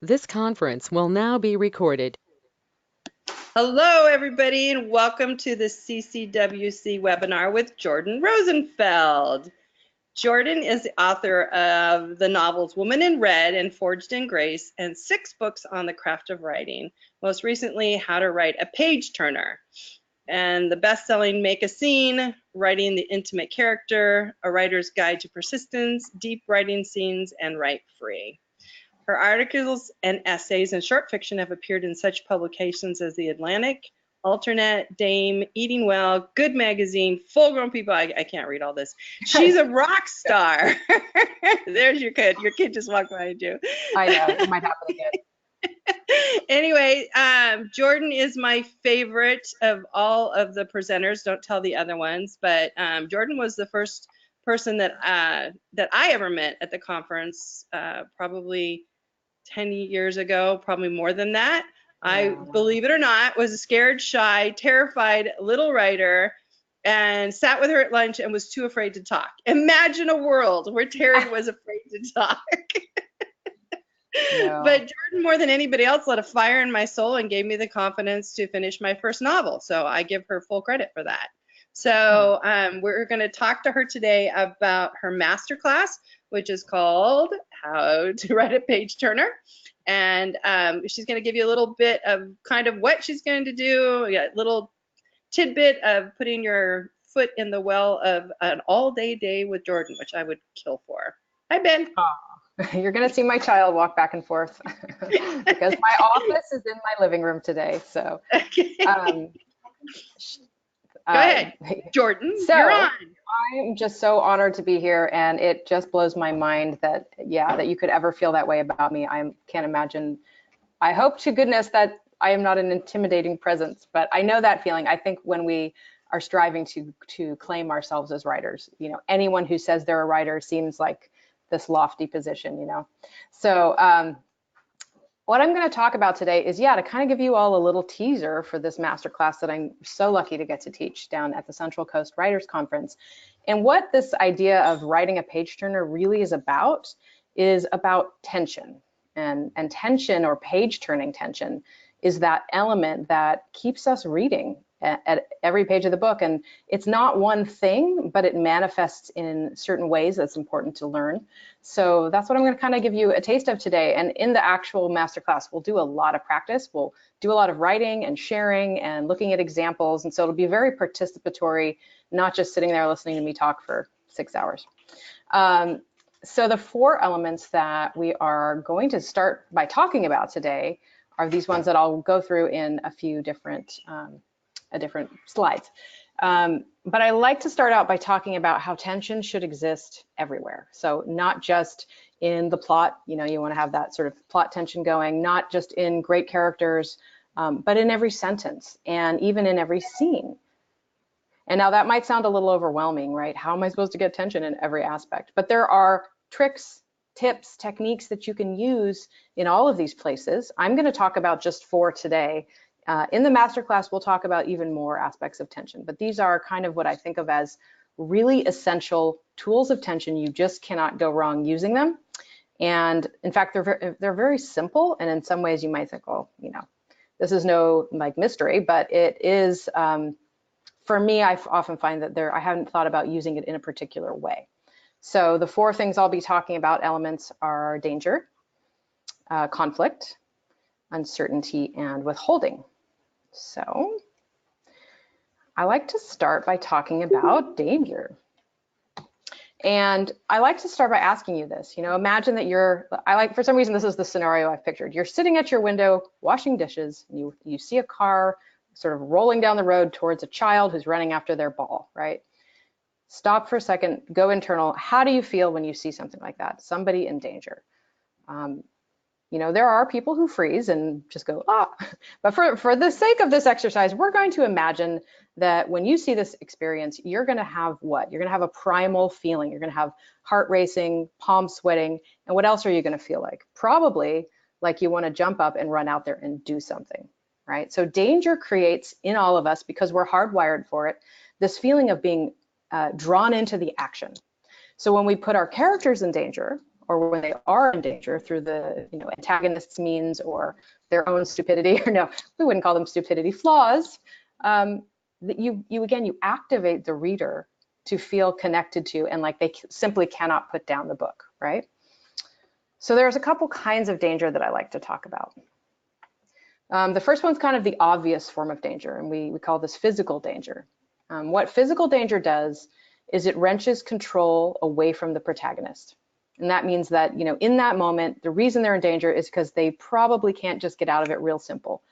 This conference will now be recorded. Hello, everybody, and welcome to the CCWC webinar with Jordon Rosenfeld. Jordon is the author of the novels Woman in Red and Forged in Grace, and 6 books on the craft of writing. Most recently, How to Write a Page Turner, and the best-selling Make a Scene, Writing the Intimate Character, A Writer's Guide to Persistence, Deep Writing Scenes, and Write Free. Her articles and essays and short fiction have appeared in such publications as The Atlantic, Alternate, Dame, Eating Well, Good Magazine, Full Grown People. I can't read all this. She's a rock star. There's your kid. Your kid just walked behind you. I know, it might happen again. Anyway, Jordon is my favorite of all of the presenters. Don't tell the other ones, but Jordon was the first person that I ever met at the conference, probably 10 years ago, probably more than that. Yeah. I, believe it or not, was a scared, shy, terrified little writer and sat with her at lunch and was too afraid to talk. Imagine a world where Terry was afraid to talk. No. But Jordon, more than anybody else, lit a fire in my soul and gave me the confidence to finish my first novel. So I give her full credit for that. So we're going to talk to her today about her masterclass, which is called How to Write a Page Turner. And she's going to give you a little bit of kind of what she's going to do, a little tidbit of putting your foot in the well of an all-day day with Jordon, which I would kill for. Hi, Ben. You're going to see my child walk back and forth because my office is in my living room today. So. Okay. Go ahead, Jordon, so you're on. I'm just so honored to be here, and it just blows my mind that, that you could ever feel that way about me. I can't imagine. I hope to goodness that I am not an intimidating presence, but I know that feeling. I think when we are striving to claim ourselves as writers, anyone who says they're a writer seems like this lofty position, So what I'm going to talk about today is, to kind of give you all a little teaser for this masterclass that I'm so lucky to get to teach down at the Central Coast Writers Conference. And what this idea of writing a page turner really is about tension. And tension, or page turning tension, is that element that keeps us reading at every page of the book. And it's not one thing, but it manifests in certain ways that's important to learn. So that's what I'm going to kind of give you a taste of today. And in the actual masterclass, we'll do a lot of practice. We'll do a lot of writing and sharing and looking at examples. And so it'll be very participatory, not just sitting there listening to me talk for 6 hours. So the 4 elements that we are going to start by talking about today are these ones that I'll go through in a few different slides. But I like to start out by talking about how tension should exist everywhere. So not just in the plot, you want to have that sort of plot tension going, not just in great characters, but in every sentence and even in every scene. And now that might sound a little overwhelming, right? How am I supposed to get tension in every aspect? But there are tricks, tips, techniques that you can use in all of these places. I'm going to talk about just 4 today. In the masterclass, we'll talk about even more aspects of tension, but these are kind of what I think of as really essential tools of tension. You just cannot go wrong using them. And in fact, they're very simple. And in some ways you might think, well, this is no mystery, but it is, for me, I often find that I haven't thought about using it in a particular way. So the 4 things I'll be talking about elements are danger, conflict, uncertainty, and withholding. So I like to start by talking about danger. And I like to start by asking you this, imagine that for some reason, this is the scenario I've pictured. You're sitting at your window washing dishes, and you see a car sort of rolling down the road towards a child who's running after their ball, right? Stop for a second, go internal. How do you feel when you see something like that? Somebody in danger. There are people who freeze and just go, ah. But for the sake of this exercise, we're going to imagine that when you see this experience, you're going to have what? You're going to have a primal feeling. You're going to have heart racing, palms sweating. And what else are you going to feel like? Probably like you want to jump up and run out there and do something, right? So danger creates in all of us, because we're hardwired for it, this feeling of being drawn into the action. So when we put our characters in danger, or when they are in danger through the antagonist's means or their own stupidity, or no, we wouldn't call them stupidity, flaws, that you activate the reader to feel connected to, and like they simply cannot put down the book, right? So there's a couple kinds of danger that I like to talk about. The first one's kind of the obvious form of danger, and we call this physical danger. What physical danger does is it wrenches control away from the protagonist. And that means that, in that moment, the reason they're in danger is because they probably can't just get out of it real simple.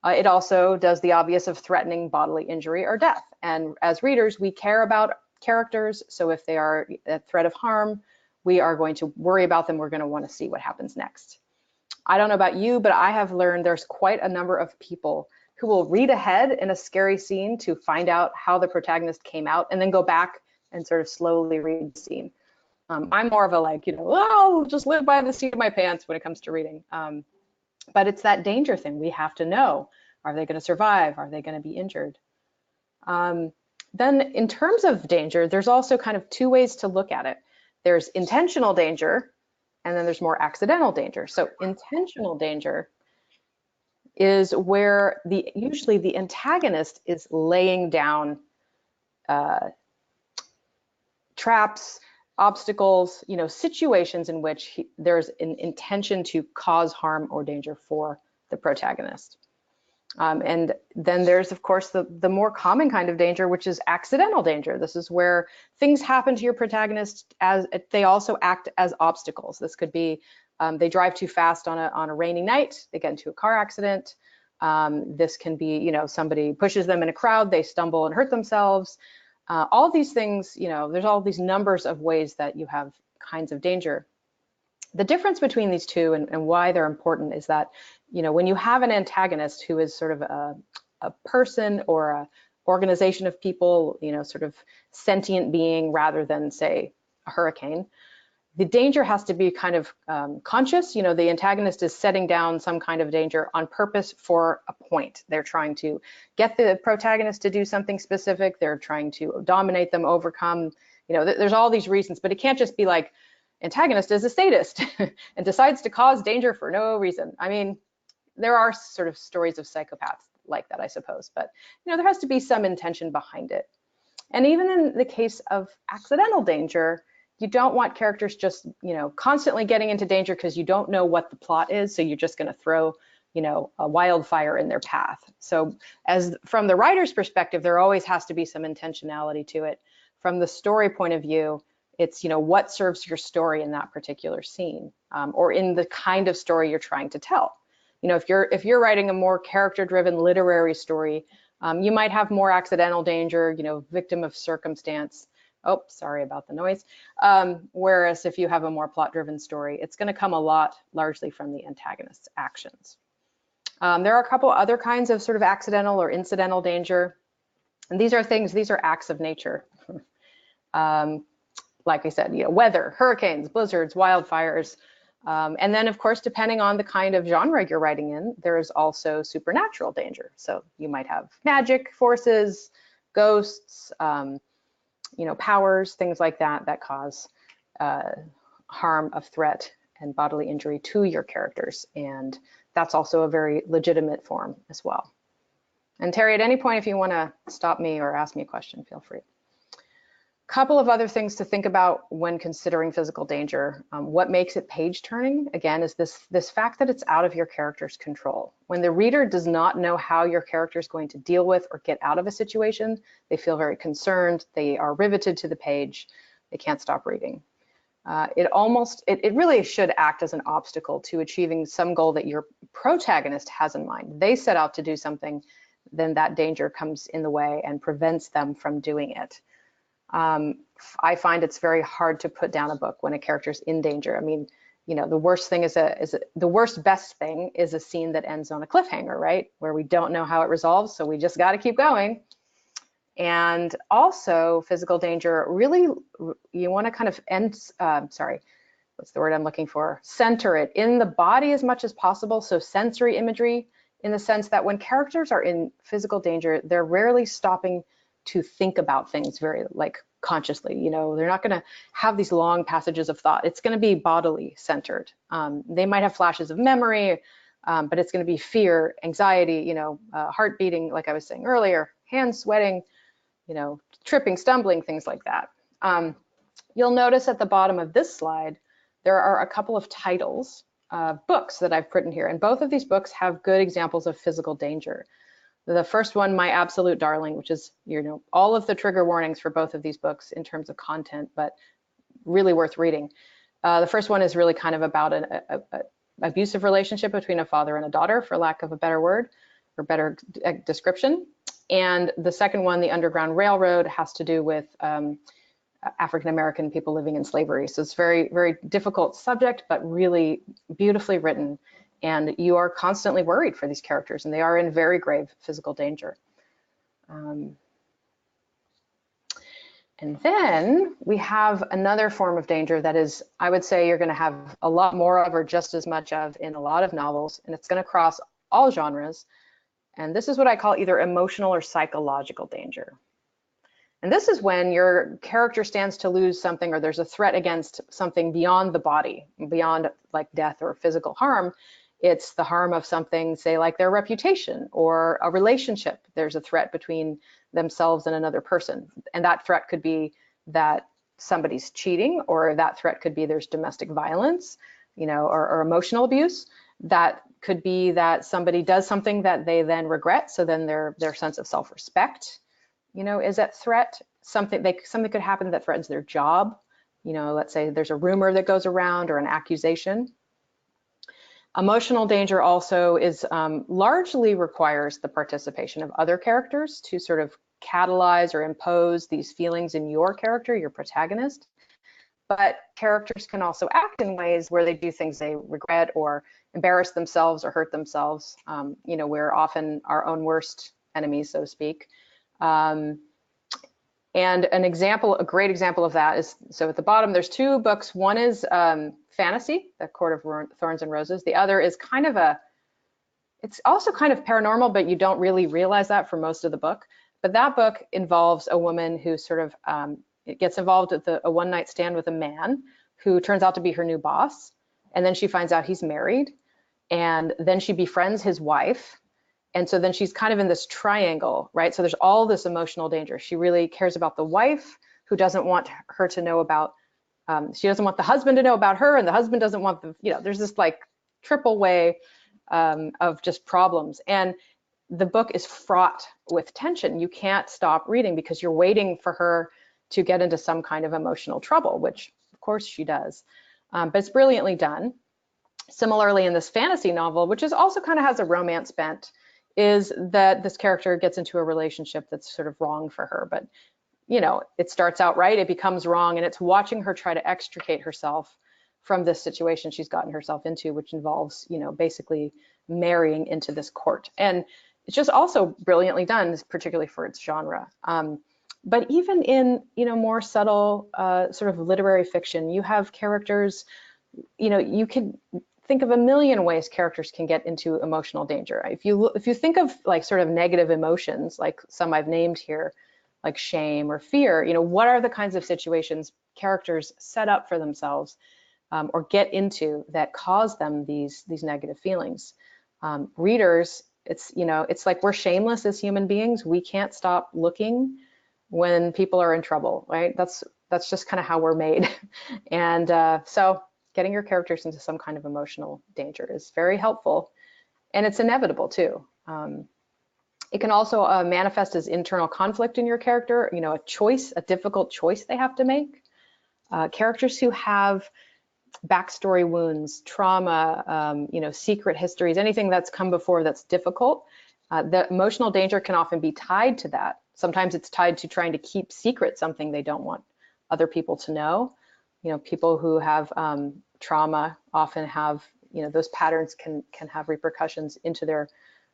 It also does the obvious of threatening bodily injury or death. And as readers, we care about characters. So if they are a threat of harm, we are going to worry about them. We're going to want to see what happens next. I don't know about you, but I have learned there's quite a number of people who will read ahead in a scary scene to find out how the protagonist came out and then go back and sort of slowly read the scene. I'm more of a I'll just live by the seat of my pants when it comes to reading. But it's that danger thing. We have to know, are they going to survive? Are they going to be injured? Then in terms of danger, there's also kind of two ways to look at it. There's intentional danger, and then there's more accidental danger. So intentional danger is where usually the antagonist is laying down traps, obstacles, situations in which there's an intention to cause harm or danger for the protagonist. And then there's, of course, the more common kind of danger, which is accidental danger. This is where things happen to your protagonist as they also act as obstacles. This could be they drive too fast on a rainy night, they get into a car accident. This can be, somebody pushes them in a crowd, they stumble and hurt themselves. All these things, there's all these numbers of ways that you have kinds of danger. The difference between these two and why they're important is that, when you have an antagonist who is sort of a person or a organization of people, sort of sentient being rather than, say, a hurricane, the danger has to be kind of conscious. The antagonist is setting down some kind of danger on purpose for a point. They're trying to get the protagonist to do something specific. They're trying to dominate them, overcome. There's all these reasons, but it can't just be like antagonist is a sadist and decides to cause danger for no reason. I mean, there are sort of stories of psychopaths like that, I suppose, but there has to be some intention behind it. And even in the case of accidental danger, you don't want characters just, constantly getting into danger because you don't know what the plot is. So you're just going to throw, a wildfire in their path. So as from the writer's perspective, there always has to be some intentionality to it. From the story point of view, it's, what serves your story in that particular scene or in the kind of story you're trying to tell. If you're writing a more character-driven literary story, you might have more accidental danger, victim of circumstance. Oh, sorry about the noise. Whereas if you have a more plot-driven story, it's going to come a lot largely from the antagonist's actions. There are a couple other kinds of sort of accidental or incidental danger. And these are acts of nature. Like I said, weather, hurricanes, blizzards, wildfires. And then, of course, depending on the kind of genre you're writing in, there is also supernatural danger. So you might have magic forces, ghosts, powers, things like that cause harm of threat and bodily injury to your characters. And that's also a very legitimate form as well. And Terry, at any point, if you want to stop me or ask me a question, feel free. Couple of other things to think about when considering physical danger. What makes it page turning, again, is this fact that it's out of your character's control. When the reader does not know how your character is going to deal with or get out of a situation, they feel very concerned, they are riveted to the page, they can't stop reading. It really should act as an obstacle to achieving some goal that your protagonist has in mind. They set out to do something, then that danger comes in the way and prevents them from doing it. I find it's very hard to put down a book when a character's in danger. I mean, the worst thing the worst best thing is a scene that ends on a cliffhanger, right? Where we don't know how it resolves, so we just got to keep going. And also physical danger, really, you want to kind of center it in the body as much as possible. So sensory imagery, in the sense that when characters are in physical danger, they're rarely stopping to think about things very consciously. You know, they're not going to have these long passages of thought. It's going to be bodily centered. They might have flashes of memory, but it's going to be fear, anxiety, you know, heart beating, like I was saying earlier, hands sweating, you know, tripping, stumbling, things like that. You'll notice at the bottom of this slide, there are a couple of titles of books that I've written here, and both of these books have good examples of physical danger. The first one, My Absolute Darling, which is, you know, all of the trigger warnings for both of these books in terms of content, but really worth reading. The first one is really kind of about an abusive relationship between a father and a daughter, for lack of a better word or better description. And the second one, The Underground Railroad, has to do with African-American people living in slavery. So it's very, very difficult subject, but really beautifully written. And you are constantly worried for these characters, and they are in very grave physical danger. And then we have another form of danger that is, I would say, you're going to have a lot more of or just as much of in a lot of novels, and it's going to cross all genres. And this is what I call either emotional or psychological danger. And this is when your character stands to lose something, or there's a threat against something beyond the body, beyond like death or physical harm. It's the harm of something, say, like their reputation or a relationship. There's a threat between themselves and another person. And that threat could be that somebody's cheating, or that threat could be there's domestic violence, you know, or emotional abuse. That could be that somebody does something that they then regret. So then their sense of self-respect, you know, is at threat. Something could happen that threatens their job. You know, let's say there's a rumor that goes around or an accusation. Emotional danger also is largely requires the participation of other characters to sort of catalyze or impose these feelings in your character, your protagonist. But characters can also act in ways where they do things they regret or embarrass themselves or hurt themselves. You know, we're often our own worst enemies, so to speak. And a great example of that is, so at the bottom, there's two books. One is fantasy, The Court of Thorns and Roses. The other is kind of it's also kind of paranormal, but you don't really realize that for most of the book. But that book involves a woman who sort of gets involved with a one-night stand with a man who turns out to be her new boss. And then she finds out he's married. And then she befriends his wife. And so then she's kind of in this triangle, right? So there's all this emotional danger. She really cares about the wife, who doesn't want her to know about, she doesn't want the husband to know about her, and the husband doesn't want the, you know, there's this like triple way of just problems. And the book is fraught with tension. You can't stop reading because you're waiting for her to get into some kind of emotional trouble, which of course she does. But it's brilliantly done. Similarly, in this fantasy novel, which is also kind of has a romance bent, is that this character gets into a relationship that's sort of wrong for her. But, you know, it starts out right, it becomes wrong, and it's watching her try to extricate herself from this situation she's gotten herself into, which involves, you know, basically marrying into this court. And it's just also brilliantly done, particularly for its genre. But even in, you know, more subtle sort of literary fiction, you have characters, you know, you could think of a million ways characters can get into emotional danger. If you think of like sort of negative emotions, like some I've named here, like shame or fear, you know, what are the kinds of situations characters set up for themselves or get into that cause them these negative feelings? Readers, it's, you know, it's like we're shameless as human beings. We can't stop looking when people are in trouble, right? That's just kind of how we're made. And so getting your characters into some kind of emotional danger is very helpful, and it's inevitable too. It can also manifest as internal conflict in your character, you know, a difficult choice they have to make. Characters who have backstory wounds, trauma, you know, secret histories, anything that's come before that's difficult, the emotional danger can often be tied to that. Sometimes it's tied to trying to keep secret something they don't want other people to know. You know, people who have trauma often have, you know, those patterns can have repercussions into their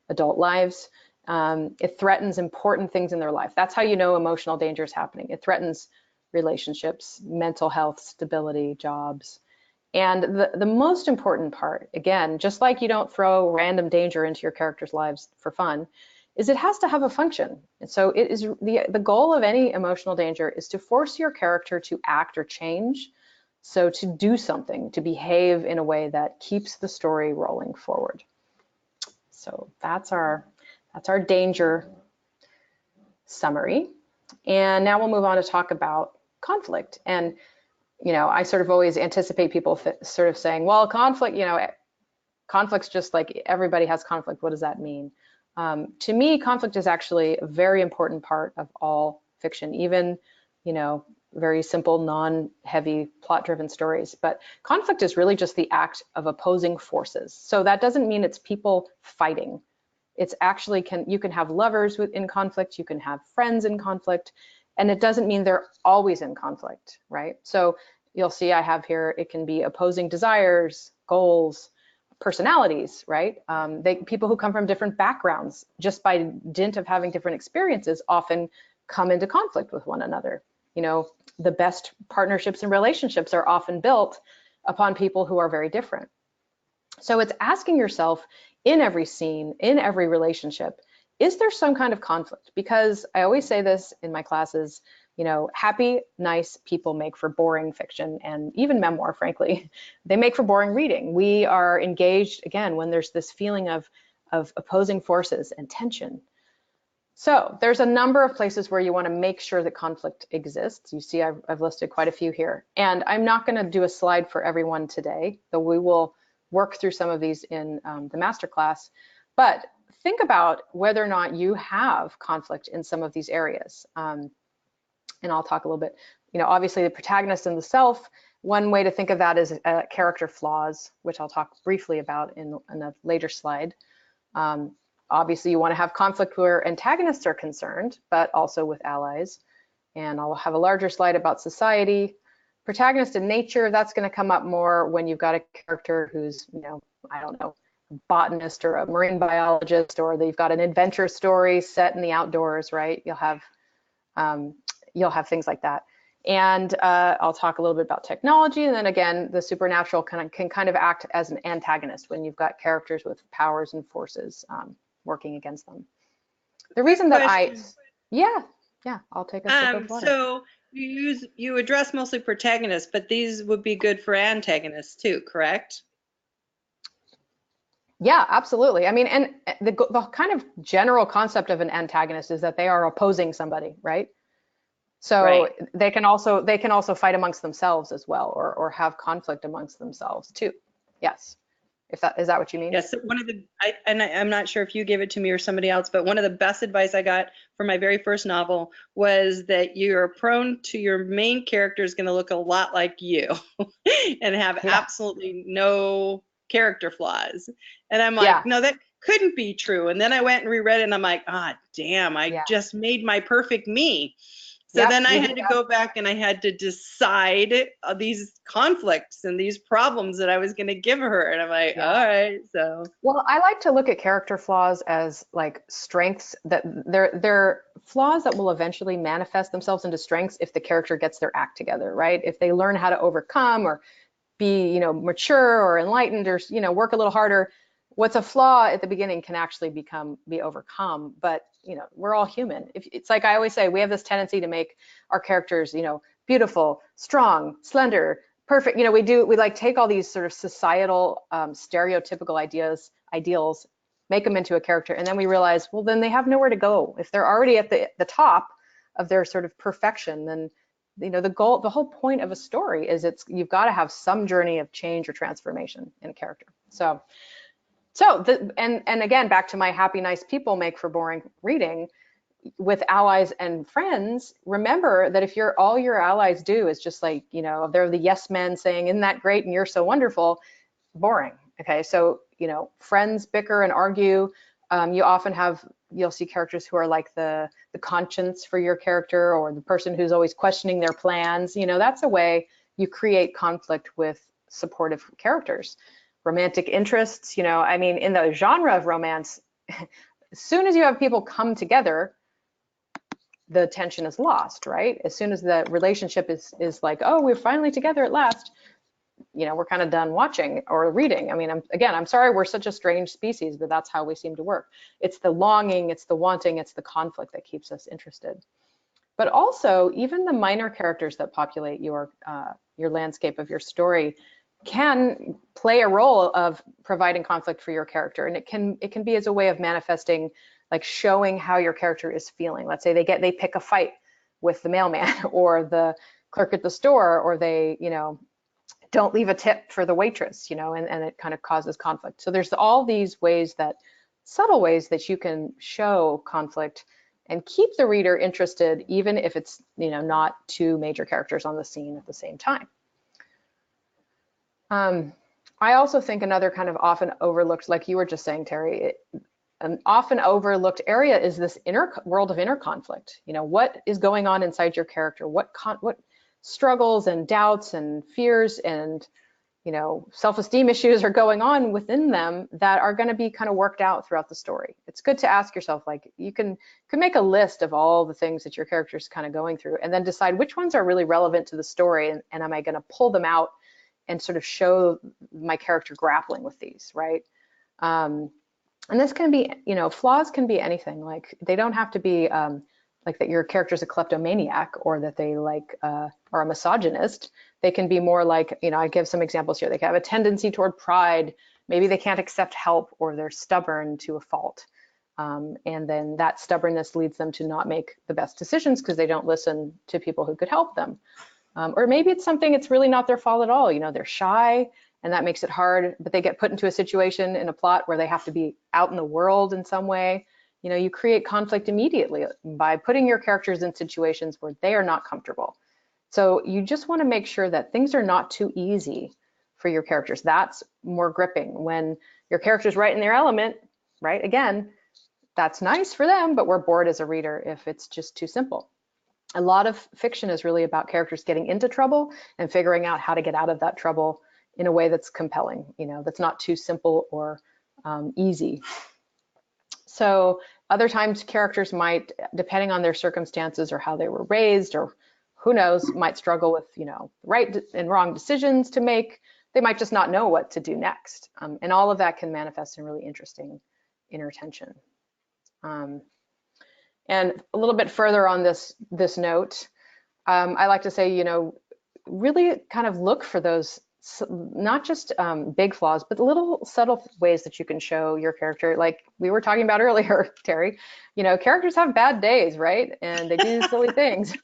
adult lives. It threatens important things in their life. That's how you know emotional danger is happening. It threatens relationships, mental health, stability, jobs. And the most important part, again, just like you don't throw random danger into your characters' lives for fun, is it has to have a function. And so it is the goal of any emotional danger is to force your character to act or change. So to do something, to behave in a way that keeps the story rolling forward. So that's our danger summary. And now we'll move on to talk about conflict. And, you know, I sort of always anticipate people sort of saying, well, conflict, you know, conflict's just like everybody has conflict. What does that mean? To me, conflict is actually a very important part of all fiction, even, you know, very simple, non-heavy plot-driven stories. But conflict is really just the act of opposing forces. So that doesn't mean it's people fighting. It's actually you can have lovers in conflict, you can have friends in conflict, and it doesn't mean they're always in conflict, right? So you'll see I have here, it can be opposing desires, goals, personalities, right? People who come from different backgrounds, just by dint of having different experiences, often come into conflict with one another. You know, the best partnerships and relationships are often built upon people who are very different. So it's asking yourself in every scene, in every relationship, is there some kind of conflict? Because I always say this in my classes, you know, happy, nice people make for boring fiction, and even memoir, frankly, they make for boring reading. We are engaged, again, when there's this feeling of opposing forces and tension. So there's a number of places where you want to make sure that conflict exists. You see, I've listed quite a few here. And I'm not going to do a slide for everyone today, though we will work through some of these in the masterclass. But think about whether or not you have conflict in some of these areas. And I'll talk a little bit, you know, obviously the protagonist and the self, one way to think of that is character flaws, which I'll talk briefly about in a later slide. Obviously you want to have conflict where antagonists are concerned, but also with allies. And I'll have a larger slide about society. Protagonist in nature, that's going to come up more when you've got a character who's, you know, I don't know, botanist or a marine biologist, or they've got an adventure story set in the outdoors, right? You'll have things like that. And I'll talk a little bit about technology, and then again, the supernatural can kind of act as an antagonist when you've got characters with powers and forces working against them. The reason that I'll take a sip of water. So you address mostly protagonists, but these would be good for antagonists too, correct? Yeah, absolutely. I mean, and the kind of general concept of an antagonist is that they are opposing somebody, right? So right. they can also fight amongst themselves as well, or have conflict amongst themselves too. Yes. Is that what you mean? Yes. I'm not sure if you gave it to me or somebody else, but one of the best advice I got for my very first novel was that you're prone to your main character is going to look a lot like you and have absolutely no character flaws. And I'm like, no, that couldn't be true. And then I went and reread it, and I'm like, damn, I just made my perfect me. So then I had to go back and I had to decide these conflicts and these problems that I was going to give her. And I'm like, all right, so. Well, I like to look at character flaws as like strengths, that they're flaws that will eventually manifest themselves into strengths if the character gets their act together, right? If they learn how to overcome or be, you know, mature or enlightened, or, you know, work a little harder. What's a flaw at the beginning can actually be overcome, but, you know, we're all human. It's like I always say, we have this tendency to make our characters, you know, beautiful, strong, slender, perfect. You know, we like take all these sort of societal stereotypical ideals, make them into a character, and then we realize, well, then they have nowhere to go. If they're already at the top of their sort of perfection, then, you know, the whole point of a story is you've got to have some journey of change or transformation in a character. And again, back to my happy, nice people make for boring reading. With allies and friends, remember that if all your allies do is just like, you know, they're the yes men saying, isn't that great and you're so wonderful, boring. Okay, so, you know, friends bicker and argue. You'll see characters who are like the conscience for your character, or the person who's always questioning their plans. You know, that's a way you create conflict with supportive characters. Romantic interests, you know, I mean, in the genre of romance, as soon as you have people come together, the tension is lost, right? As soon as the relationship is like, oh, we're finally together at last, we're kind of done watching or reading. I mean, I'm sorry we're such a strange species, but that's how we seem to work. It's the longing, it's the wanting, it's the conflict that keeps us interested. But also, even the minor characters that populate your landscape of your story can play a role of providing conflict for your character, and it can be as a way of manifesting, like showing how your character is feeling. Let's say they pick a fight with the mailman or the clerk at the store, or they don't leave a tip for the waitress, and it kind of causes conflict. So there's all these ways, subtle ways that you can show conflict and keep the reader interested, even if it's not two major characters on the scene at the same time. I also think another kind of often overlooked, like you were just saying, Terry, an often overlooked area is this world of inner conflict. What is going on inside your character? What struggles and doubts and fears and self-esteem issues are going on within them that are going to be kind of worked out throughout the story. It's good to ask yourself, like, you can make a list of all the things that your character's kind of going through, and then decide which ones are really relevant to the story, and am I going to pull them out and sort of show my character grappling with these, right? And this can be, flaws can be anything. Like, they don't have to be like that your character's a kleptomaniac, or that they are a misogynist. They can be more like, I give some examples here. They can have a tendency toward pride. Maybe they can't accept help, or they're stubborn to a fault. And then that stubbornness leads them to not make the best decisions because they don't listen to people who could help them. Or maybe it's something, it's really not their fault at all. They're shy, and that makes it hard, but they get put into a situation in a plot where they have to be out in the world in some way. You create conflict immediately by putting your characters in situations where they are not comfortable. So you just want to make sure that things are not too easy for your characters. That's more gripping. When your character's right in their element, right? Again, that's nice for them, but we're bored as a reader if it's just too simple. A lot of fiction is really about characters getting into trouble and figuring out how to get out of that trouble in a way that's compelling, that's not too simple or easy. So other times characters might, depending on their circumstances or how they were raised, or who knows, might struggle with, right and wrong decisions to make. They might just not know what to do next. And all of that can manifest in really interesting inner tension. And a little bit further on this note, I like to say, really kind of look for those, not just big flaws, but little subtle ways that you can show your character. Like we were talking about earlier, Terry, characters have bad days, right? And they do silly things.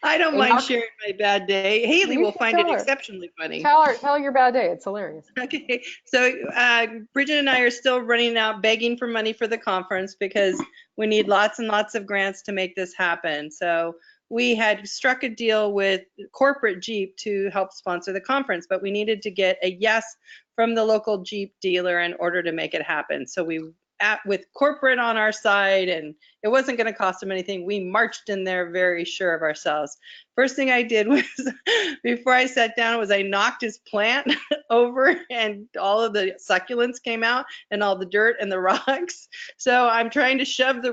I don't mind sharing my bad day. Haley will find it exceptionally funny. Tell her your bad day. It's hilarious. Okay, so Bridget and I are still running out begging for money for the conference because we need lots and lots of grants to make this happen. So we had struck a deal with corporate Jeep to help sponsor the conference, but we needed to get a yes from the local Jeep dealer in order to make it happen. So we with corporate on our side, and it wasn't going to cost them anything. We marched in there very sure of ourselves. First thing I did was, before I sat down, was I knocked his plant over, and all of the succulents came out, and all the dirt and the rocks. So I'm trying to shove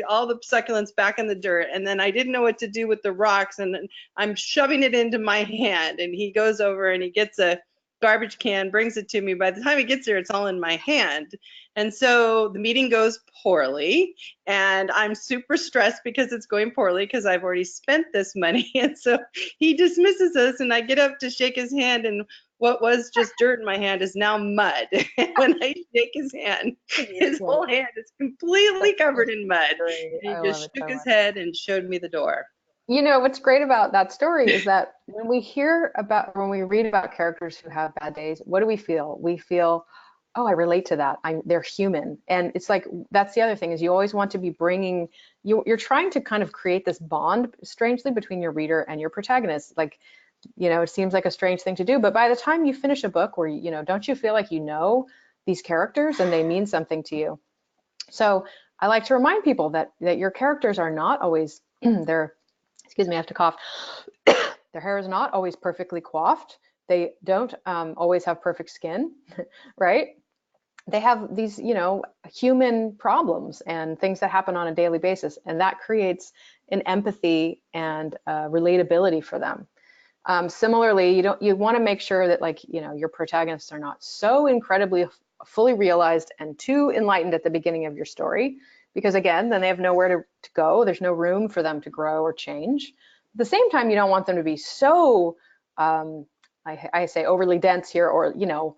all the succulents back in the dirt, and then I didn't know what to do with the rocks, and I'm shoving it into my hand, and he goes over and he gets a garbage can, brings it to me. By the time he gets there, it's all in my hand. And so the meeting goes poorly, and I'm super stressed because it's going poorly because I've already spent this money. And so he dismisses us, and I get up to shake his hand, and what was just dirt in my hand is now mud. When I shake his hand, his whole hand is completely covered in mud. And he just shook his head and showed me the door. What's great about that story is that when we read about characters who have bad days, what do we feel? We feel, oh, I relate to that. They're human. And it's like, that's the other thing, is you always want to be you're trying to kind of create this bond, strangely, between your reader and your protagonist. Like, it seems like a strange thing to do, but by the time you finish a book where, don't you feel like these characters and they mean something to you? So I like to remind people that your characters are not always, excuse me, I have to cough. Their hair is not always perfectly coiffed. They don't always have perfect skin, right? They have these, human problems and things that happen on a daily basis, and that creates an empathy and relatability for them. Similarly, you want to make sure that, like, you know, your protagonists are not so incredibly fully realized and too enlightened at the beginning of your story, because again, then they have nowhere to go. There's no room for them to grow or change. At the same time, you don't want them to be so, I say overly dense here, or, you know,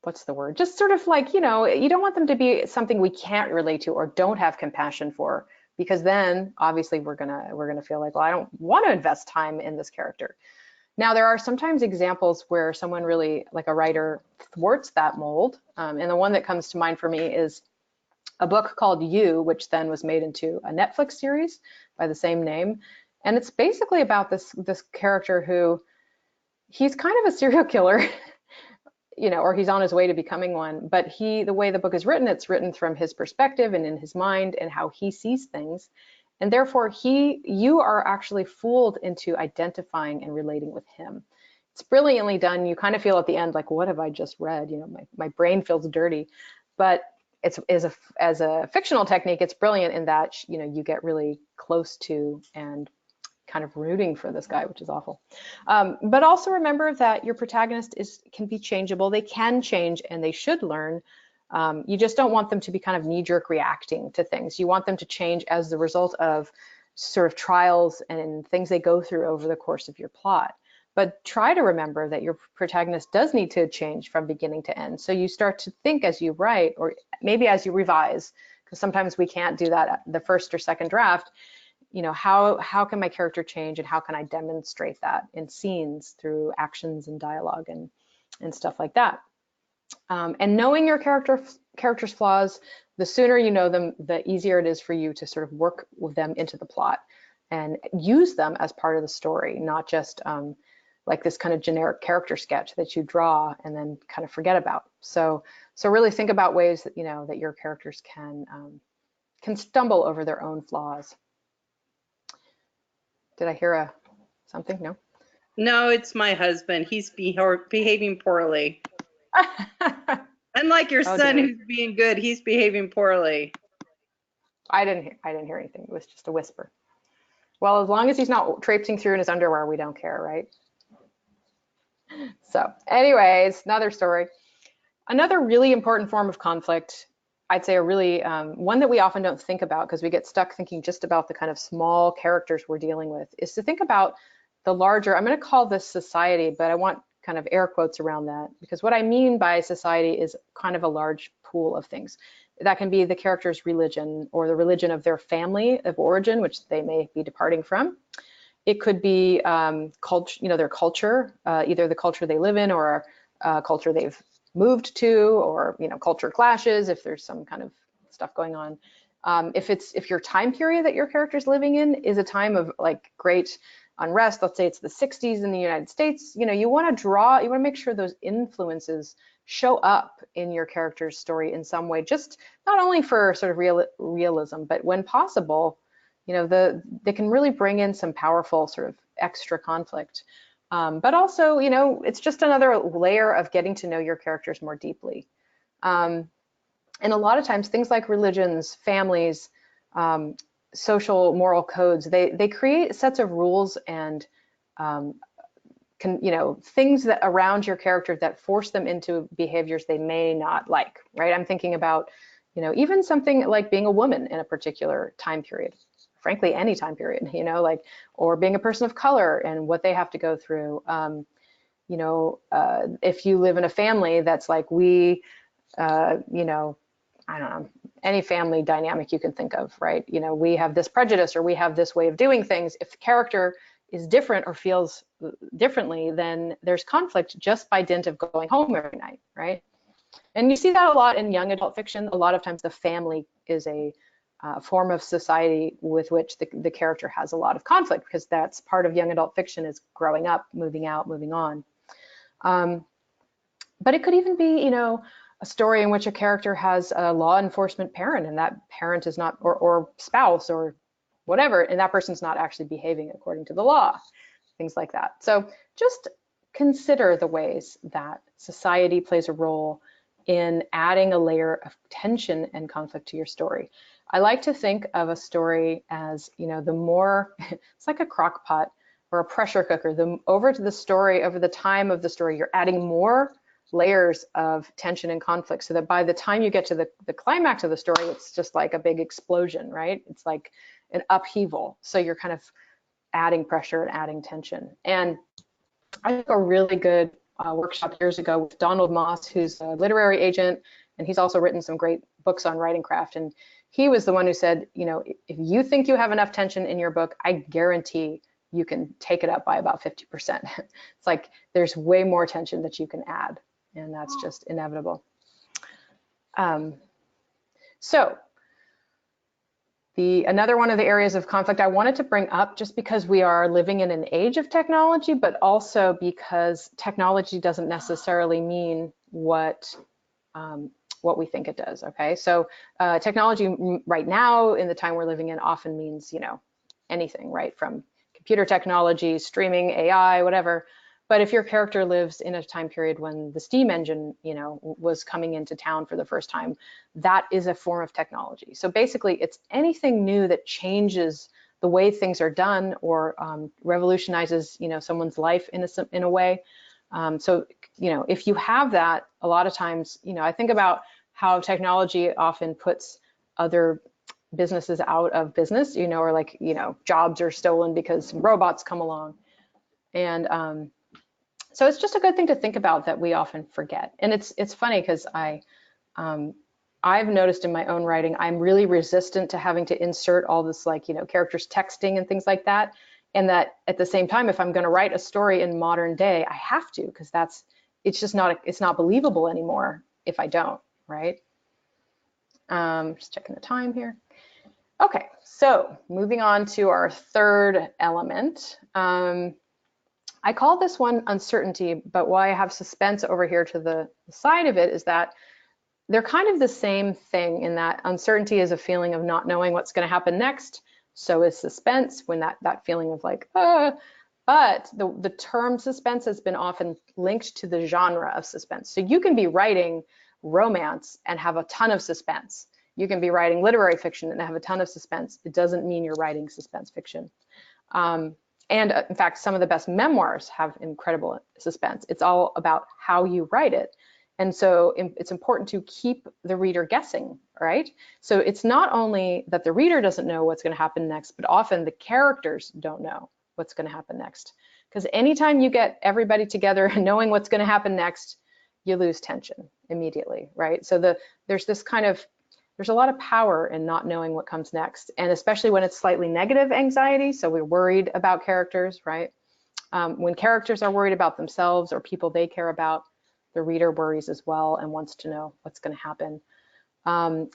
what's the word? Just sort of like, you know, you don't want them to be something we can't relate to or don't have compassion for, because then obviously we're gonna feel like, well, I don't want to invest time in this character. Now, there are sometimes examples where someone really, like a writer, thwarts that mold. And the one that comes to mind for me is a book called You, which then was made into a Netflix series by the same name. And it's basically about this character who, he's kind of a serial killer, you know, or he's on his way to becoming one. But the way the book is written, it's written from his perspective and in his mind and how he sees things. And therefore, you are actually fooled into identifying and relating with him. It's brilliantly done. You kind of feel at the end like, what have I just read? You know, my brain feels dirty. But as a fictional technique, it's brilliant in that, you know, you get really close to and kind of rooting for this guy, which is awful. But also remember that your protagonist can be changeable. They can change and they should learn. You just don't want them to be kind of knee-jerk reacting to things. You want them to change as the result of sort of trials and things they go through over the course of your plot. But try to remember that your protagonist does need to change from beginning to end. So you start to think as you write, or maybe as you revise, because sometimes we can't do that at the first or second draft. You know, how can my character change, and how can I demonstrate that in scenes through actions and dialogue and stuff like that. And knowing your character's flaws, the sooner you know them, the easier it is for you to sort of work with them into the plot and use them as part of the story, not just like this kind of generic character sketch that you draw and then kind of forget about. So really think about ways that, you know, that your characters can stumble over their own flaws. Did I hear something? No. No, it's my husband. He's behaving poorly. Unlike your son, who's being good, he's behaving poorly. I didn't hear anything. It was just a whisper. Well, as long as he's not traipsing through in his underwear, we don't care, right? So anyways, another story. Another really important form of conflict, I'd say a really one that we often don't think about because we get stuck thinking just about the kind of small characters we're dealing with, is to think about the larger, I'm going to call this society, but I want kind of air quotes around that, because what I mean by society is kind of a large pool of things. That can be the character's religion or the religion of their family of origin, which they may be departing from. It could be culture, you know, their culture, either the culture they live in or culture they've moved to, or, you know, culture clashes if there's some kind of stuff going on. If your time period that your character's living in is a time of like great unrest, let's say it's the 60s in the United States, you know, you want to make sure those influences show up in your character's story in some way, just not only for sort of realism, but when possible, you know, they can really bring in some powerful sort of extra conflict. But also, you know, it's just another layer of getting to know your characters more deeply. And a lot of times things like religions, families, social moral codes, they create sets of rules and you know, things that around your character that force them into behaviors they may not like, right? I'm thinking about, you know, even something like being a woman in a particular time period, frankly, any time period, you know, like, or being a person of color and what they have to go through. You know, if you live in a family that's like you know, I don't know, any family dynamic you can think of, right? You know, we have this prejudice or we have this way of doing things. If the character is different or feels differently, then there's conflict just by dint of going home every night, right? And you see that a lot in young adult fiction. A lot of times the family is a form of society with which the character has a lot of conflict, because that's part of young adult fiction, is growing up, moving out, moving on. But it could even be, you know, a story in which a character has a law enforcement parent, and that parent is not, or spouse or whatever, and that person's not actually behaving according to the law, things like that. So just consider the ways that society plays a role in adding a layer of tension and conflict to your story. I like to think of a story as, you know, the more, it's like a crock pot or a pressure cooker. Over the time of the story, you're adding more layers of tension and conflict, so that by the time you get to the climax of the story, it's just like a big explosion, right? It's like an upheaval. So you're kind of adding pressure and adding tension. And I took a really good workshop years ago with Donald Moss, who's a literary agent, and he's also written some great books on writing craft. And he was the one who said, you know, if you think you have enough tension in your book, I guarantee you can take it up by about 50%. It's like there's way more tension that you can add, and that's just inevitable. So another one of the areas of conflict I wanted to bring up, just because we are living in an age of technology, but also because technology doesn't necessarily mean what we think it does. Okay, so technology right now in the time we're living in often means, you know, anything, right, from computer technology, streaming, AI, whatever. But if your character lives in a time period when the steam engine, you know, was coming into town for the first time, that is a form of technology. So basically, it's anything new that changes the way things are done or revolutionizes, you know, someone's life in a way. So, you know, if you have that, a lot of times, you know, I think about how technology often puts other businesses out of business, you know, or like, you know, jobs are stolen because robots come along. And so it's just a good thing to think about that we often forget. And it's funny because I've noticed in my own writing, I'm really resistant to having to insert all this, like, you know, characters texting and things like that. And that at the same time, if I'm going to write a story in modern day, I have to, because it's not believable anymore if I don't, right? Just checking the time here. Okay, so moving on to our third element. I call this one uncertainty, but why I have suspense over here to the side of it is that they're kind of the same thing, in that uncertainty is a feeling of not knowing what's going to happen next. So is suspense, when that feeling of like, but the term suspense has been often linked to the genre of suspense. So you can be writing romance and have a ton of suspense. You can be writing literary fiction and have a ton of suspense. It doesn't mean you're writing suspense fiction. And in fact, some of the best memoirs have incredible suspense. It's all about how you write it. And so it's important to keep the reader guessing, right? So it's not only that the reader doesn't know what's going to happen next, but often the characters don't know what's going to happen next. Because anytime you get everybody together and knowing what's going to happen next, you lose tension immediately, right? So there's a lot of power in not knowing what comes next, and especially when it's slightly negative anxiety. So we're worried about characters, right? When characters are worried about themselves or people they care about, the reader worries as well and wants to know what's going to happen.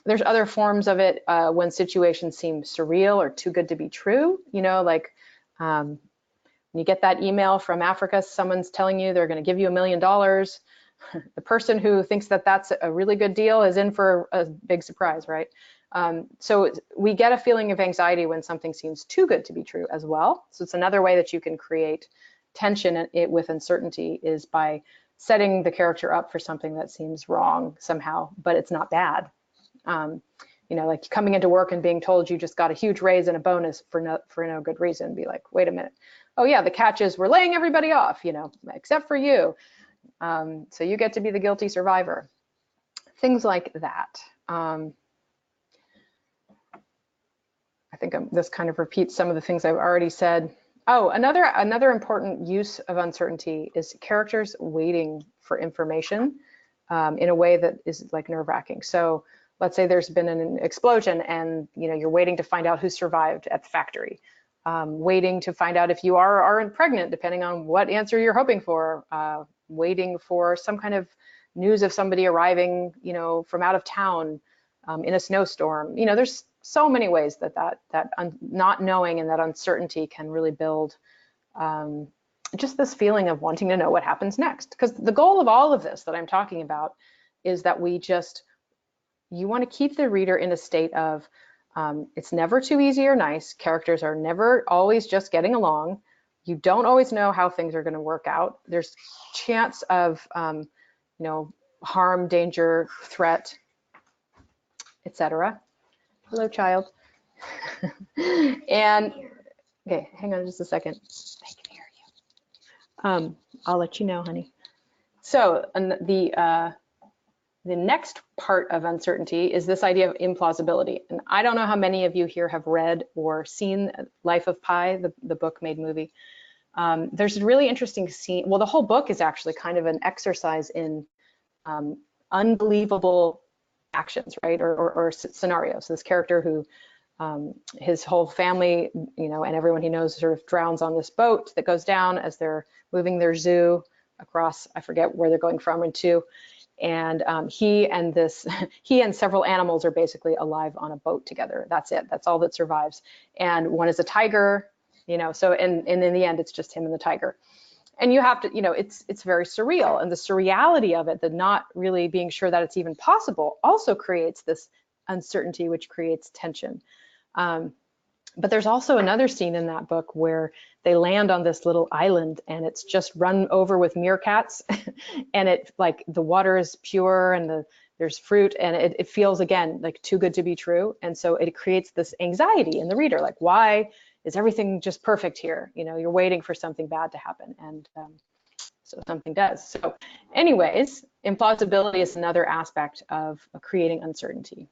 There's other forms of it when situations seem surreal or too good to be true. You know, like when you get that email from Africa, someone's telling you they're going to give you $1 million. The person who thinks that that's a really good deal is in for a big surprise, right? So we get a feeling of anxiety when something seems too good to be true as well. So it's another way that you can create tension with uncertainty, is by setting the character up for something that seems wrong somehow, but it's not bad. You know, like coming into work and being told you just got a huge raise and a bonus for no good reason. Be like, wait a minute. Oh yeah, the catch is we're laying everybody off, you know, except for you. So you get to be the guilty survivor. Things like that. I think this kind of repeats some of the things I've already said. Oh, another important use of uncertainty is characters waiting for information in a way that is like nerve-wracking. So let's say there's been an explosion and, you know, you're waiting to find out who survived at the factory. Waiting to find out if you are or aren't pregnant, depending on what answer you're hoping for. Waiting for some kind of news of somebody arriving, you know, from out of town in a snowstorm. You know, there's so many ways that not knowing and that uncertainty can really build just this feeling of wanting to know what happens next. Because the goal of all of this that I'm talking about is that you want to keep the reader in a state of it's never too easy or nice. Characters are never always just getting along. You don't always know how things are going to work out. There's chance of, you know, harm, danger, threat, etc. Hello, child. And okay, hang on just a second. I'll let you know, honey. So the next part of uncertainty is this idea of implausibility. And I don't know how many of you here have read or seen Life of Pi, the book made movie. There's a really interesting scene. Well, the whole book is actually kind of an exercise in unbelievable actions, right? Or scenarios. This character who his whole family, and everyone he knows sort of drowns on this boat that goes down as they're moving their zoo across, I forget where they're going from and to. And he and several animals are basically alive on a boat together. That's it. That's all that survives. And one is a tiger, so and in the end, it's just him and the tiger. And you have to, it's very surreal. And the surreality of it, the not really being sure that it's even possible, also creates this uncertainty, which creates tension. But there's also another scene in that book where they land on this little island and it's just run over with meerkats and it like the water is pure and there's fruit and it feels again like too good to be true. And so it creates this anxiety in the reader, like why is everything just perfect here? You're waiting for something bad to happen and so something does. So anyways, implausibility is another aspect of creating uncertainty.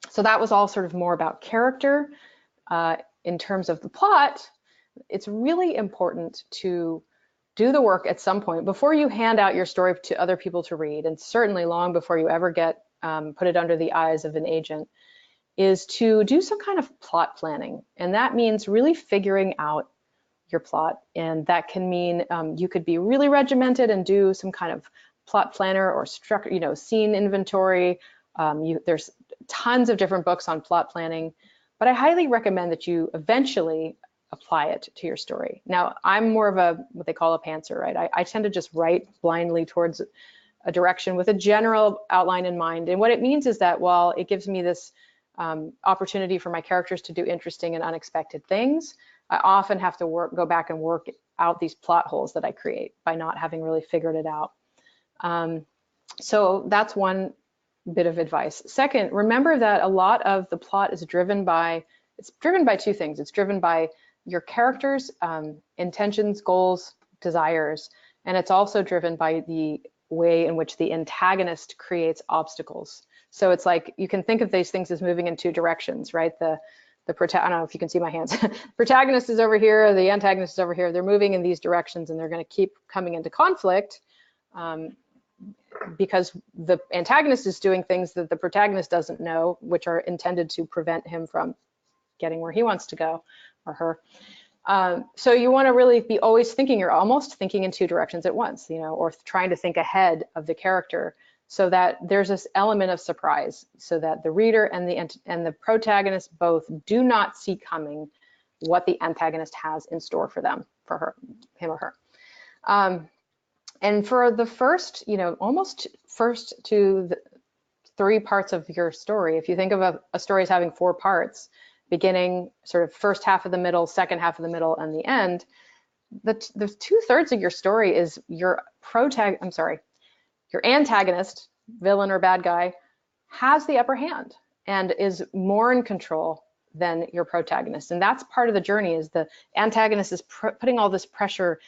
So that was all sort of more about character. In terms of the plot, it's really important to do the work at some point before you hand out your story to other people to read, and certainly long before you ever get put it under the eyes of an agent, is to do some kind of plot planning. And that means really figuring out your plot. And that can mean you could be really regimented and do some kind of plot planner or scene inventory. There's tons of different books on plot planning, but I highly recommend that you eventually apply it to your story. Now, I'm more of what they call a pantser, right? I tend to just write blindly towards a direction with a general outline in mind. And what it means is that while it gives me this opportunity for my characters to do interesting and unexpected things, I often have to go back and work out these plot holes that I create by not having really figured it out. So that's one bit of advice. Second, remember that a lot of the plot is driven by two things. It's driven by your characters' intentions, goals, desires, and it's also driven by the way in which the antagonist creates obstacles. So it's like you can think of these things as moving in two directions, right? I don't know if you can see my hands. Protagonist is over here, the antagonist is over here. They're moving in these directions and they're going to keep coming into conflict. Because the antagonist is doing things that the protagonist doesn't know, which are intended to prevent him from getting where he wants to go, or her. So you want to really be always thinking, you're almost thinking in two directions at once, or trying to think ahead of the character so that there's this element of surprise so that the reader and the protagonist both do not see coming what the antagonist has in store for them, for him or her. And for the first, almost first to the 3 parts of your story, if you think of a story as having 4 parts, beginning, sort of first half of the middle, second half of the middle, and the end, the 2/3 of your story is your antagonist, villain or bad guy, has the upper hand and is more in control than your protagonist. And that's part of the journey, is the antagonist is putting all this pressure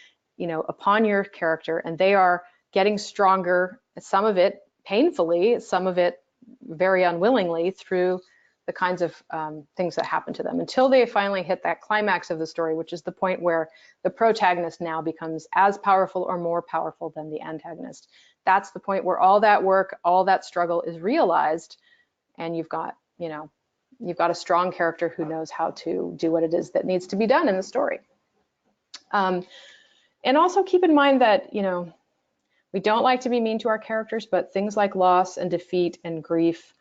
upon your character, and they are getting stronger, some of it painfully, some of it very unwillingly, through the kinds of things that happen to them, until they finally hit that climax of the story, which is the point where the protagonist now becomes as powerful or more powerful than the antagonist. That's the point where all that work, all that struggle is realized, and you've got a strong character who knows how to do what it is that needs to be done in the story. And also keep in mind that, we don't like to be mean to our characters, but things like loss and defeat and grief,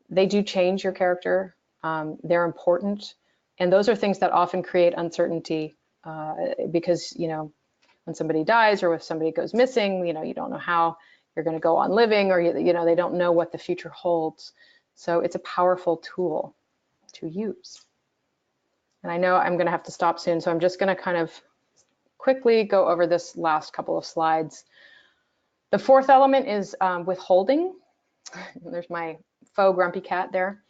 they do change your character. They're important. And those are things that often create uncertainty because, when somebody dies or if somebody goes missing, you don't know how you're going to go on living, or, they don't know what the future holds. So it's a powerful tool to use. And I know I'm going to have to stop soon, so I'm just going to kind of quickly go over this last couple of slides. The 4th element is withholding. There's my faux grumpy cat there.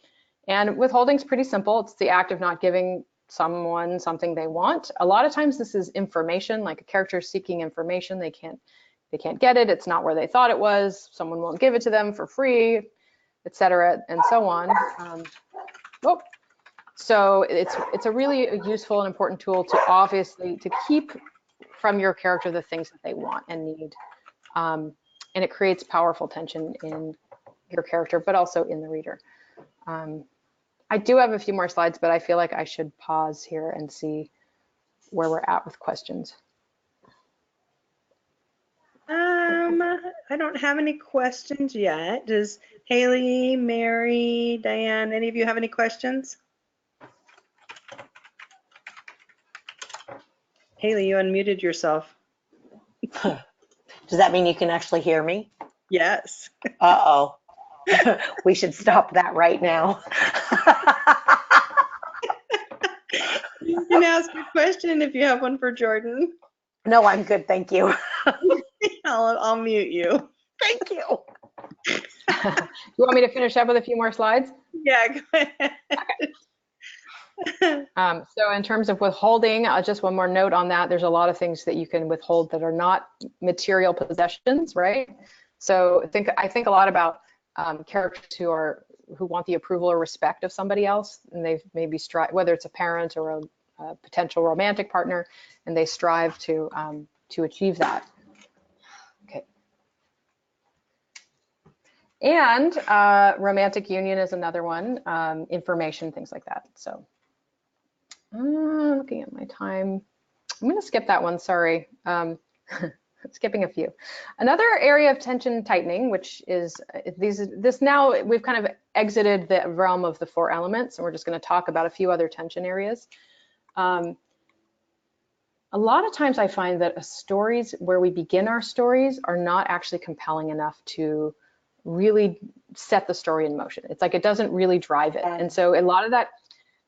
And withholding is pretty simple. It's the act of not giving someone something they want. A lot of times this is information, like a character is seeking information. They can't get it. It's not where they thought it was. Someone won't give it to them for free, etc., and so on. So it's a really useful and important tool to obviously to keep from your character the things that they want and need. And it creates powerful tension in your character, but also in the reader. I do have a few more slides, but I feel like I should pause here and see where we're at with questions. I don't have any questions yet. Does Haley, Mary, Diane, any of you have any questions? Haley, you unmuted yourself. Does that mean you can actually hear me? Yes. Uh-oh. We should stop that right now. You can ask a question if you have one for Jordon. No, I'm good, thank you. I'll mute you. Thank you. You want me to finish up with a few more slides? Yeah, go ahead. So in terms of withholding, just one more note on that. There's a lot of things that you can withhold that are not material possessions, right? So I think a lot about characters who want the approval or respect of somebody else, and they maybe strive, whether it's a parent or a potential romantic partner, and they strive to achieve that. Okay. And romantic union is another one. Information, things like that. So. Looking at my time, I'm going to skip that one, sorry. Skipping a few. Another area of tension tightening, which is this now, we've kind of exited the realm of the 4 elements, and we're just going to talk about a few other tension areas. A lot of times I find that stories where we begin our stories are not actually compelling enough to really set the story in motion. It's like it doesn't really drive it. And so a lot of that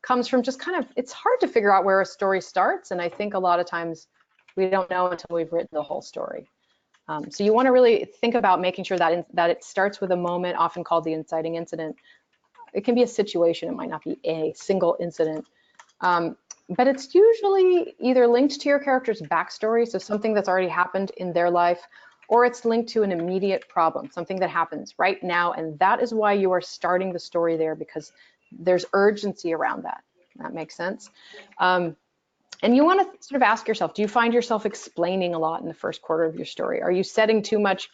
comes from just kind of, it's hard to figure out where a story starts. And I think a lot of times we don't know until we've written the whole story. So you want to really think about making sure that it starts with a moment, often called the inciting incident. It can be a situation, it might not be a single incident. But it's usually either linked to your character's backstory, so something that's already happened in their life, or it's linked to an immediate problem, something that happens right now. And that is why you are starting the story there, because there's urgency around that. That makes sense. And you want to sort of ask yourself, do you find yourself explaining a lot in the first quarter of your story? Are you setting too much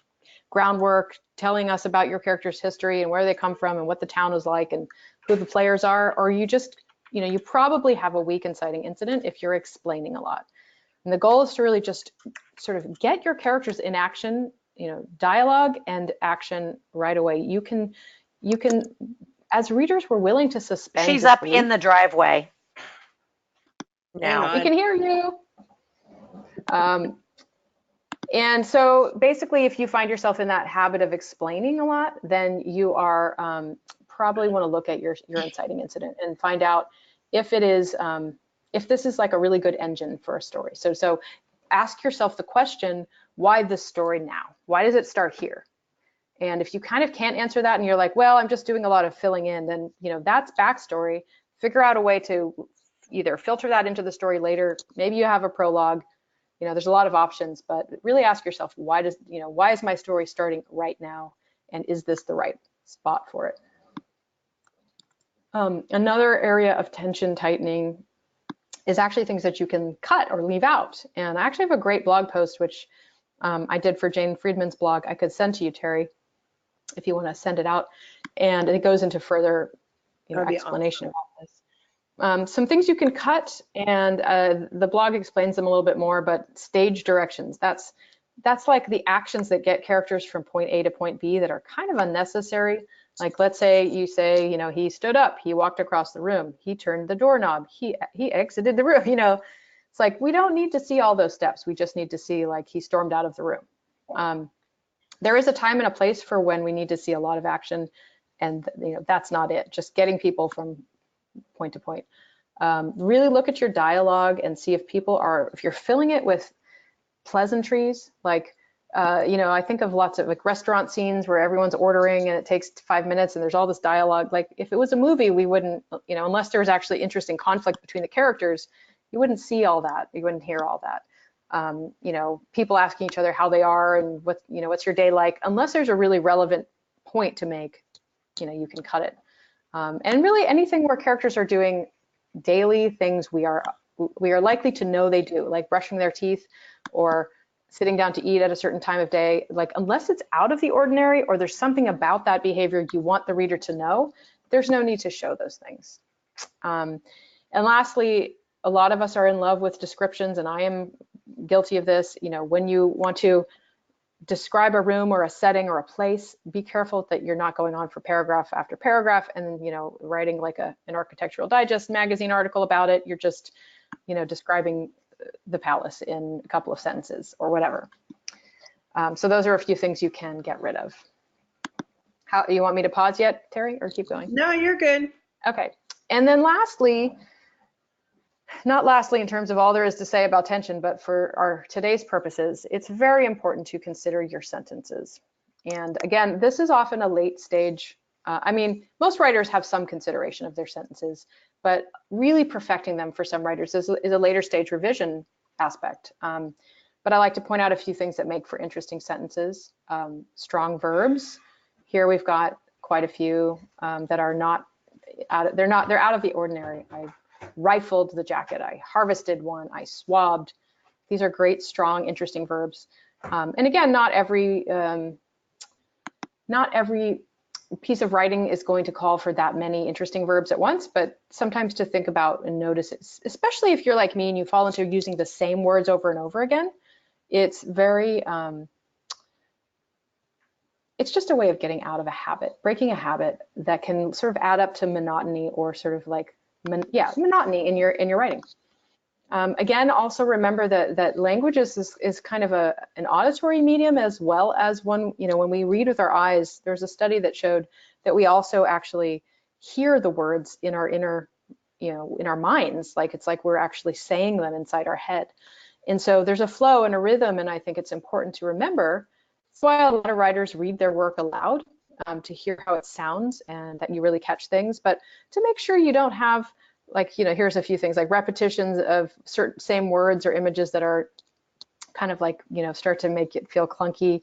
groundwork, telling us about your character's history and where they come from and what the town is like and who the players are? Or you just, you probably have a weak inciting incident if you're explaining a lot. And the goal is to really just sort of get your characters in action, dialogue and action right away. You can, as readers, we're willing to suspend. She's up in the driveway now. We can hear you. And so basically, if you find yourself in that habit of explaining a lot, then you are probably want to look at your inciting incident and find out if it is, if this is like a really good engine for a story. So ask yourself the question, why this story now? Why does it start here? And if you kind of can't answer that and you're like, well, I'm just doing a lot of filling in, then, that's backstory. Figure out a way to either filter that into the story later. Maybe you have a prologue. There's a lot of options, but really ask yourself, why is my story starting right now? And is this the right spot for it? Another area of tension tightening is actually things that you can cut or leave out. And I actually have a great blog post, which I did for Jane Friedman's blog. I could send to you, Terry, if you want to send it out. And it goes into further explanation about this. Some things you can cut, and the blog explains them a little bit more, but stage directions, that's like the actions that get characters from point A to point B that are kind of unnecessary. Like, let's say you say, he stood up, he walked across the room, he turned the doorknob, he exited the room, It's like, we don't need to see all those steps. We just need to see, like, he stormed out of the room. There is a time and a place for when we need to see a lot of action, and that's not it. Just getting people from point to point. Really look at your dialogue and see if if you're filling it with pleasantries, like I think of lots of like restaurant scenes where everyone's ordering and it takes 5 minutes and there's all this dialogue. Like if it was a movie, we wouldn't, unless there was actually interesting conflict between the characters, you wouldn't see all that. You wouldn't hear all that. People asking each other how they are and what's your day like, unless there's a really relevant point to make, you can cut it. And really anything where characters are doing daily things we are likely to know they do, like brushing their teeth or sitting down to eat at a certain time of day, like unless it's out of the ordinary or there's something about that behavior you want the reader to know, there's no need to show those things. And lastly, a lot of us are in love with descriptions, and I am guilty of this. When you want to describe a room or a setting or a place, be careful that you're not going on for paragraph after paragraph and writing like an Architectural Digest magazine article about it. You're just describing the palace in a couple of sentences or whatever. So those are a few things you can get rid of. How, you want me to pause yet, Terry, or keep going? No, you're good. Okay. And then lastly, not lastly in terms of all there is to say about tension, but for our today's purposes, it's very important to consider your sentences. And again, this is often a late stage. Most writers have some consideration of their sentences, but really perfecting them for some writers is a later stage revision aspect. But I like to point out a few things that make for interesting sentences. Strong verbs. Here we've got quite a few that are not they're out of the ordinary. I rifled the jacket, I harvested one, I swabbed. These are great, strong, interesting verbs. And again, not every piece of writing is going to call for that many interesting verbs at once, but sometimes to think about and notice it, especially if you're like me and you fall into using the same words over and over again, it's very, it's just a way of getting out of a habit, breaking a habit that can sort of add up to monotony or sort of like, monotony in your writing. Again, also remember that language is kind of an auditory medium as well as one, when we read with our eyes, there's a study that showed that we also actually hear the words in our inner, in our minds, like it's like we're actually saying them inside our head. And so there's a flow and a rhythm, and I think it's important to remember. That's why a lot of writers read their work aloud to hear how it sounds and that you really catch things, but to make sure you don't have like, here's a few things like repetitions of certain same words or images that are kind of like, start to make it feel clunky,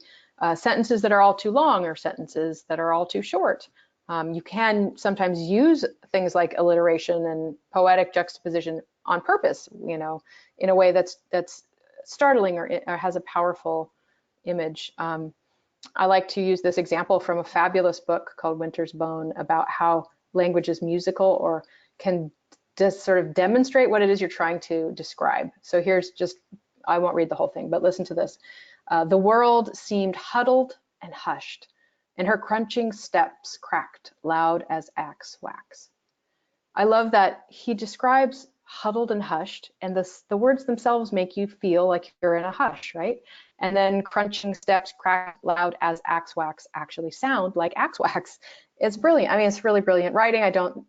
sentences that are all too long or sentences that are all too short. You can sometimes use things like alliteration and poetic juxtaposition on purpose, in a way that's startling or has a powerful image. I like to use this example from a fabulous book called Winter's Bone about how language is musical or can just sort of demonstrate what it is you're trying to describe. So here's just, I won't read the whole thing, but listen to this. The world seemed huddled and hushed, and her crunching steps cracked loud as axe wax. I love that he describes huddled and hushed, and the words themselves make you feel like you're in a hush, right? And then crunching steps cracked loud as axe wax actually sound like axe wax. It's brilliant. It's really brilliant writing. I don't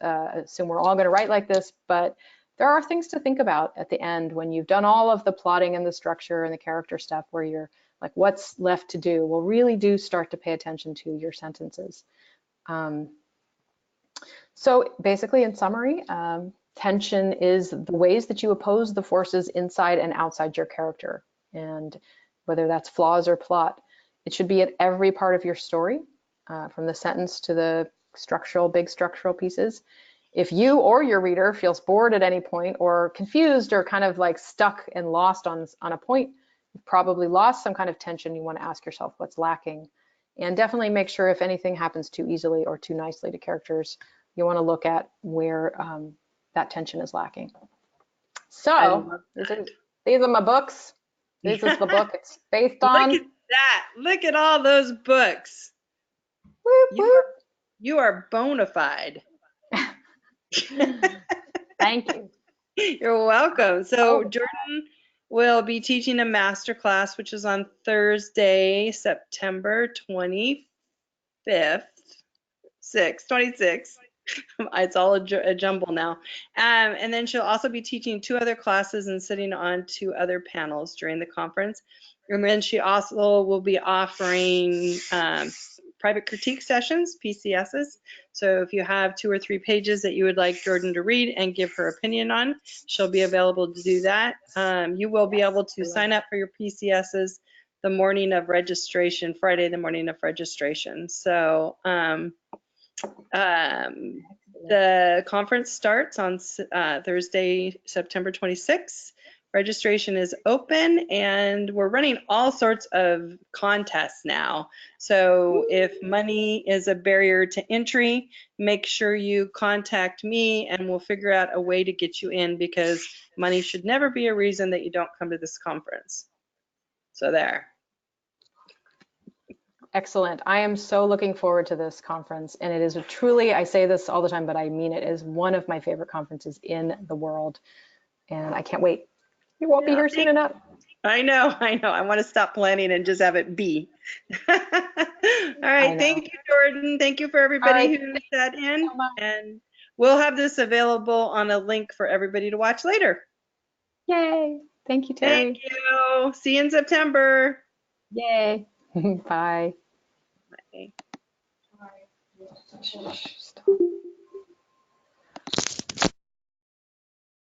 assume we're all going to write like this, but there are things to think about at the end when you've done all of the plotting and the structure and the character stuff where you're like, what's left to do? Well, really do start to pay attention to your sentences. So basically, in summary, tension is the ways that you oppose the forces inside and outside your character, and whether that's flaws or plot. It should be at every part of your story, from the sentence to the big structural pieces. If you or your reader feels bored at any point or confused or kind of like stuck and lost on a point, you've probably lost some kind of tension. You want to ask yourself what's lacking, and definitely make sure if anything happens too easily or too nicely to characters, you want to look at where that tension is lacking. So these are my books. This is the book it's based on. Look at that. Look at all those books. Whoop, whoop. You are bona fide. Thank you. You're welcome. So Jordan will be teaching a masterclass, which is on Thursday, September 26th. It's all a jumble now. And then she'll also be teaching 2 other classes and sitting on 2 other panels during the conference. And then she also will be offering private critique sessions, PCSs. So if you have 2 or 3 pages that you would like Jordon to read and give her opinion on, she'll be available to do that. You will be able to sign up for your PCSs the morning of registration, Friday, the morning of registration. So the conference starts on Thursday, September 26th. Registration is open and we're running all sorts of contests now. So if money is a barrier to entry, make sure you contact me and we'll figure out a way to get you in, because money should never be a reason that you don't come to this conference. So there. Excellent. I am so looking forward to this conference, and it is truly, I say this all the time, but I mean it, is one of my favorite conferences in the world, and I can't wait. You won't be here soon enough. I know. I want to stop planning and just have it be. All right. Thank you, Jordon. Thank you for everybody who sat in. And we'll have this available on a link for everybody to watch later. Yay. Thank you, Terry. Thank you. See you in September. Yay. Bye. Bye.